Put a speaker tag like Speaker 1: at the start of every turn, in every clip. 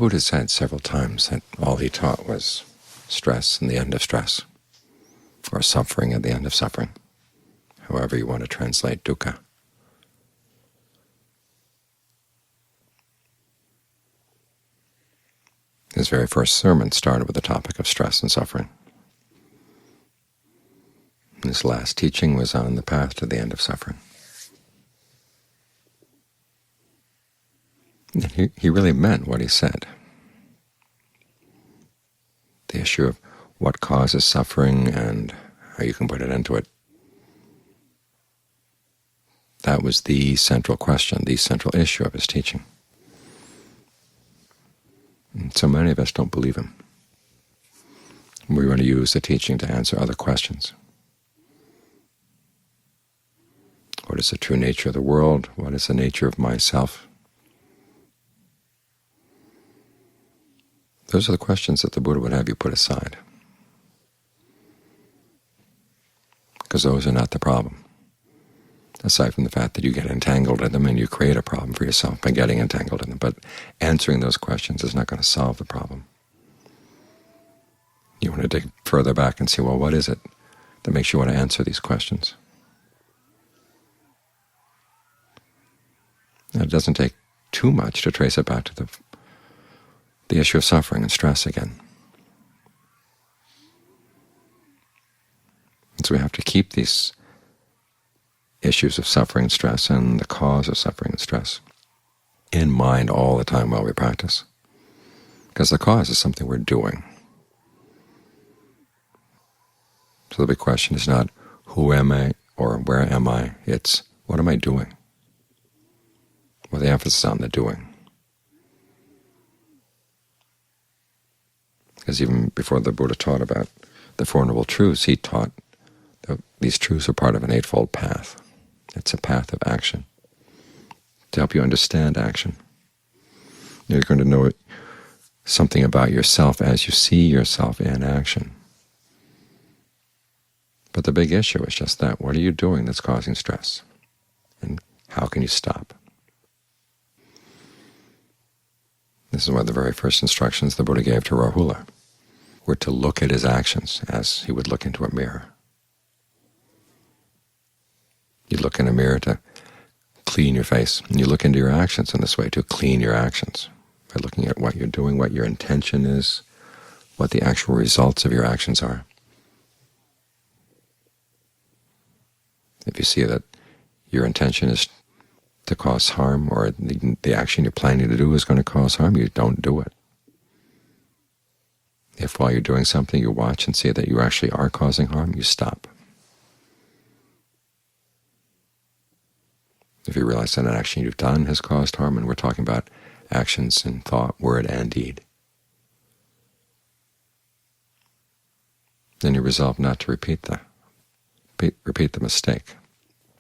Speaker 1: Buddha said several times that all he taught was stress and the end of stress, or suffering and the end of suffering, however you want to translate dukkha. His very first sermon started with the topic of stress and suffering. His last teaching was on the path to the end of suffering. And he really meant what he said. The issue of what causes suffering and how you can put an end to it, that was the central question, the central issue of his teaching. And so many of us don't believe him. We want to use the teaching to answer other questions. What is the true nature of the world? What is the nature of myself? Those are the questions that the Buddha would have you put aside, because those are not the problem, aside from the fact that you get entangled in them and you create a problem for yourself by getting entangled in them. But answering those questions is not going to solve the problem. You want to dig further back and see, well, what is it that makes you want to answer these questions? Now, it doesn't take too much to trace it back to the issue of suffering and stress again. And so we have to keep these issues of suffering and stress and the cause of suffering and stress in mind all the time while we practice, because the cause is something we're doing. So the big question is not who am I or where am I, it's what am I doing, with the emphasis on the doing. Because even before the Buddha taught about the Four Noble Truths, he taught that these truths are part of an eightfold path. It's a path of action to help you understand action. You're going to know something about yourself as you see yourself in action. But the big issue is just that. What are you doing that's causing stress? And how can you stop? This is one of the very first instructions the Buddha gave to Rahula, were to look at his actions as he would look into a mirror. You look in a mirror to clean your face, and you look into your actions in this way to clean your actions, by looking at what you're doing, what your intention is, what the actual results of your actions are. If you see that your intention is to cause harm, or the action you're planning to do is going to cause harm, you don't do it. If while you're doing something you watch and see that you actually are causing harm, you stop. If you realize that an action you've done has caused harm, and we're talking about actions in thought, word, and deed, then you resolve not to repeat the mistake.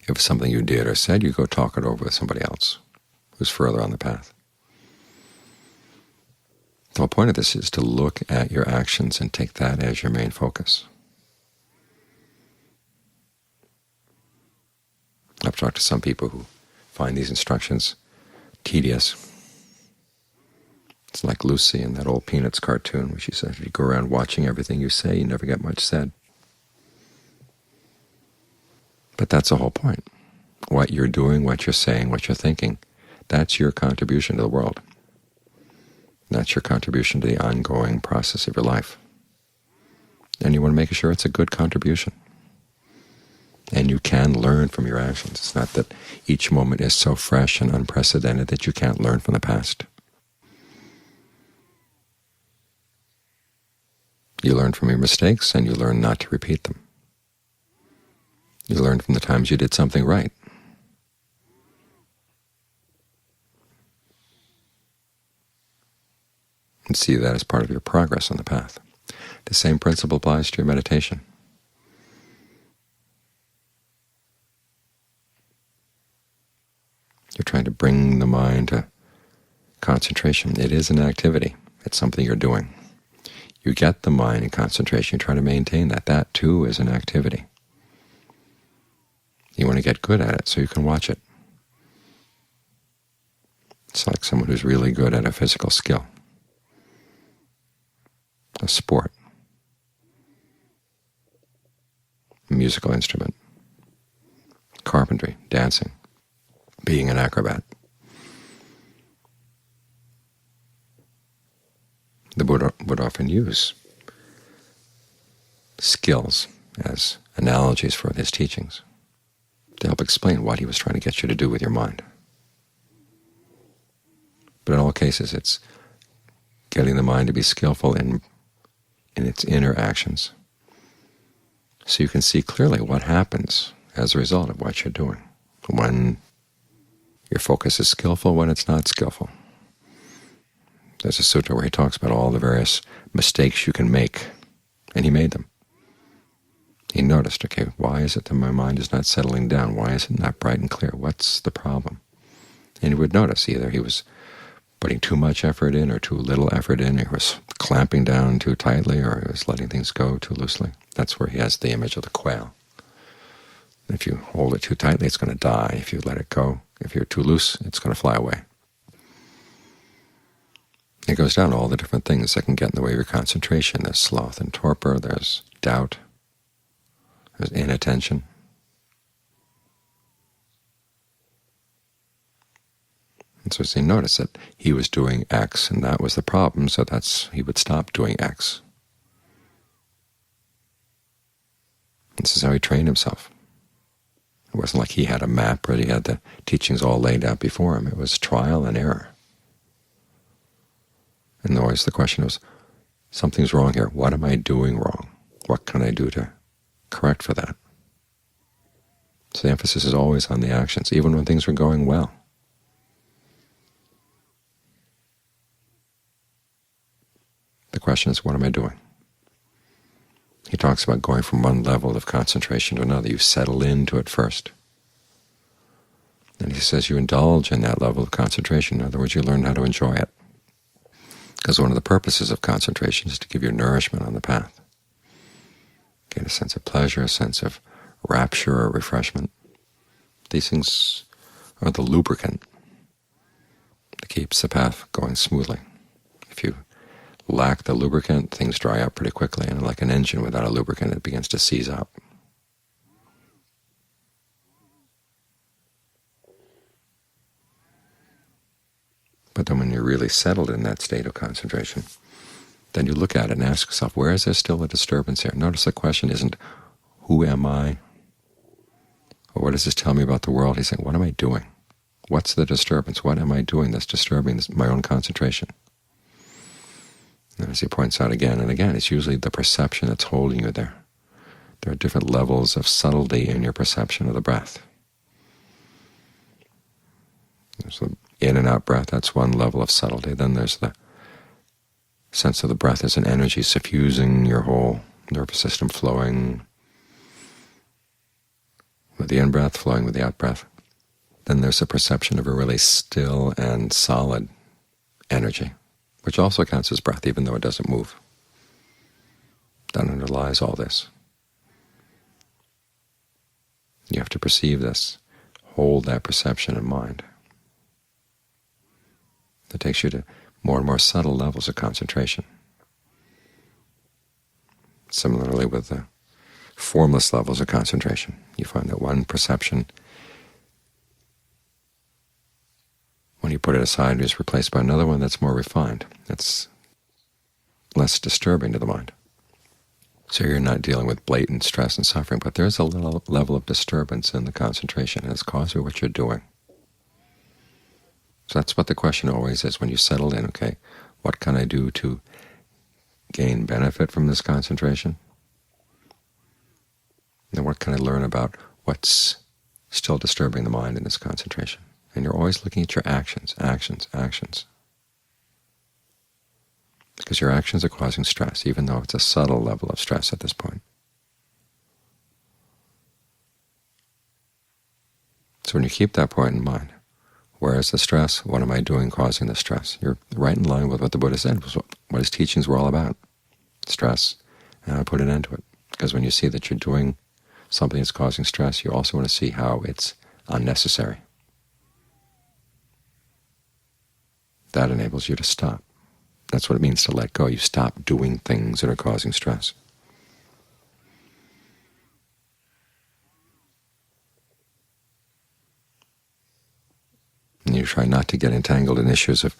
Speaker 1: If it's something you did or said, you go talk it over with somebody else who's further on the path. The whole point of this is to look at your actions and take that as your main focus. I've talked to some people who find these instructions tedious. It's like Lucy in that old Peanuts cartoon where she says, if you go around watching everything you say, you never get much said. But that's the whole point. What you're doing, what you're saying, what you're thinking, that's your contribution to the world. That's your contribution to the ongoing process of your life. And you want to make sure it's a good contribution. And you can learn from your actions. It's not that each moment is so fresh and unprecedented that you can't learn from the past. You learn from your mistakes, and you learn not to repeat them. You learn from the times you did something right. And see that as part of your progress on the path. The same principle applies to your meditation. You're trying to bring the mind to concentration. It is an activity. It's something you're doing. You get the mind in concentration. You try to maintain that. That, too, is an activity. You want to get good at it so you can watch it. It's like someone who's really good at a physical skill. a sport, a musical instrument, carpentry, dancing, being an acrobat. The Buddha would often use skills as analogies for his teachings to help explain what he was trying to get you to do with your mind. But in all cases, it's getting the mind to be skillful in its inner actions, so you can see clearly what happens as a result of what you're doing, when your focus is skillful, when it's not skillful. There's a sutta where he talks about all the various mistakes you can make, and he made them. He noticed, okay, why is it that my mind is not settling down? Why is it not bright and clear? What's the problem? And he would notice either he was putting too much effort in or too little effort in, or he was clamping down too tightly, or he was letting things go too loosely. That's where he has the image of the quail. If you hold it too tightly, it's going to die. If you let it go, if you're too loose, it's going to fly away. It goes down to all the different things that can get in the way of your concentration. There's sloth and torpor, there's doubt, there's inattention. And so he noticed that he was doing X, and that was the problem, so he would stop doing X. This is how he trained himself. It wasn't like he had a map or he had the teachings all laid out before him. It was trial and error. And always the question was, something's wrong here. What am I doing wrong? What can I do to correct for that? So the emphasis is always on the actions, even when things are going well. The question is, what am I doing? He talks about going from one level of concentration to another. You settle into it first. And he says you indulge in that level of concentration. In other words, you learn how to enjoy it. Because one of the purposes of concentration is to give you nourishment on the path. Get a sense of pleasure, a sense of rapture or refreshment. These things are the lubricant that keeps the path going smoothly. If you lack the lubricant, things dry up pretty quickly, and like an engine without a lubricant, it begins to seize up. But then when you're really settled in that state of concentration, then you look at it and ask yourself, where is there still a disturbance here? Notice the question isn't, who am I? Or what does this tell me about the world? He's saying, what am I doing? What's the disturbance? What am I doing that's disturbing my own concentration? And as he points out again and again, it's usually the perception that's holding you there. There are different levels of subtlety in your perception of the breath. There's the in and out breath, that's one level of subtlety. Then there's the sense of the breath as an energy suffusing your whole nervous system, flowing with the in-breath, flowing with the out-breath. Then there's the perception of a really still and solid energy, which also counts as breath, even though it doesn't move. That underlies all this. You have to perceive this, hold that perception in mind. That takes you to more and more subtle levels of concentration. Similarly with the formless levels of concentration, you find that one perception, when you put it aside, is replaced by another one that's more refined, that's less disturbing to the mind. So you're not dealing with blatant stress and suffering, but there's a little level of disturbance in the concentration, and it's caused by what you're doing. So that's what the question always is when you settle in, okay, what can I do to gain benefit from this concentration? And what can I learn about what's still disturbing the mind in this concentration? And you're always looking at your actions, actions. Because your actions are causing stress, even though it's a subtle level of stress at this point. So when you keep that point in mind, where is the stress? What am I doing causing the stress? You're right in line with what the Buddha said, what his teachings were all about. Stress, and how to put an end to it. Because when you see that you're doing something that's causing stress, you also want to see how it's unnecessary. That enables you to stop. That's what it means to let go. You stop doing things that are causing stress. And you try not to get entangled in issues of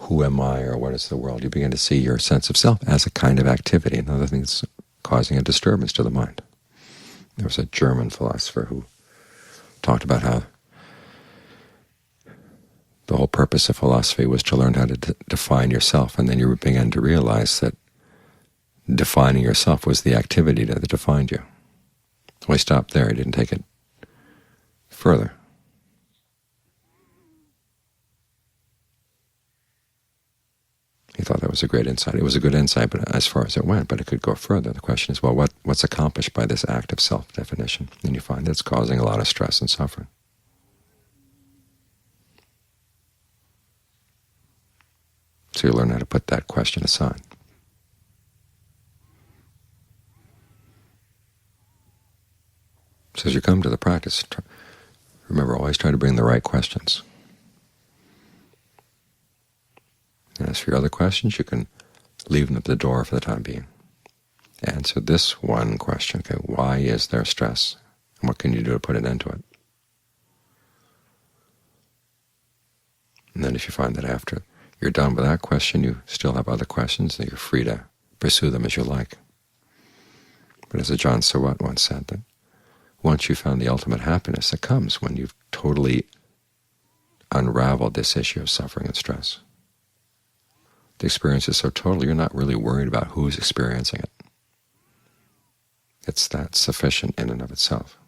Speaker 1: who am I or what is the world. You begin to see your sense of self as a kind of activity, another thing that's causing a disturbance to the mind. There was a German philosopher who talked about how the whole purpose of philosophy was to learn how to define yourself, and then you began to realize that defining yourself was the activity that defined you. Well, he stopped there. He didn't take it further. He thought that was a great insight. It was a good insight, but as far as it went, but it could go further. The question is, well, what's accomplished by this act of self-definition? And you find that it's causing a lot of stress and suffering. So you learn how to put that question aside. So as you come to the practice, remember, always try to bring the right questions. And as for your other questions, you can leave them at the door for the time being. Answer this one question, okay, why is there stress? And what can you do to put an end to it? And then if you find that after you're done with that question, you still have other questions, then you're free to pursue them as you like. But as Ajahn Sawat once said, that once you've found the ultimate happiness, it comes when you've totally unraveled this issue of suffering and stress. The experience is so total, you're not really worried about who's experiencing it. It's that sufficient in and of itself.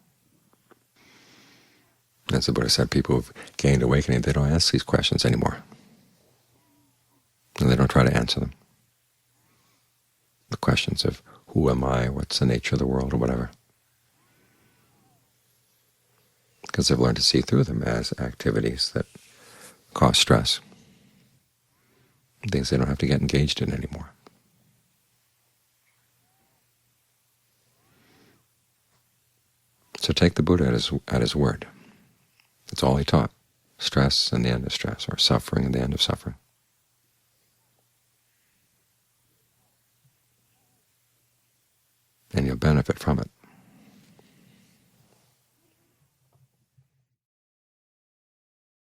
Speaker 1: As the Buddha said, people who've gained awakening, they don't ask these questions anymore. And they don't try to answer them. The questions of who am I, what's the nature of the world, or whatever. Because they've learned to see through them as activities that cause stress, things they don't have to get engaged in anymore. So take the Buddha at his word. That's all he taught. Stress and the end of stress, or suffering and the end of suffering. And you'll benefit from it.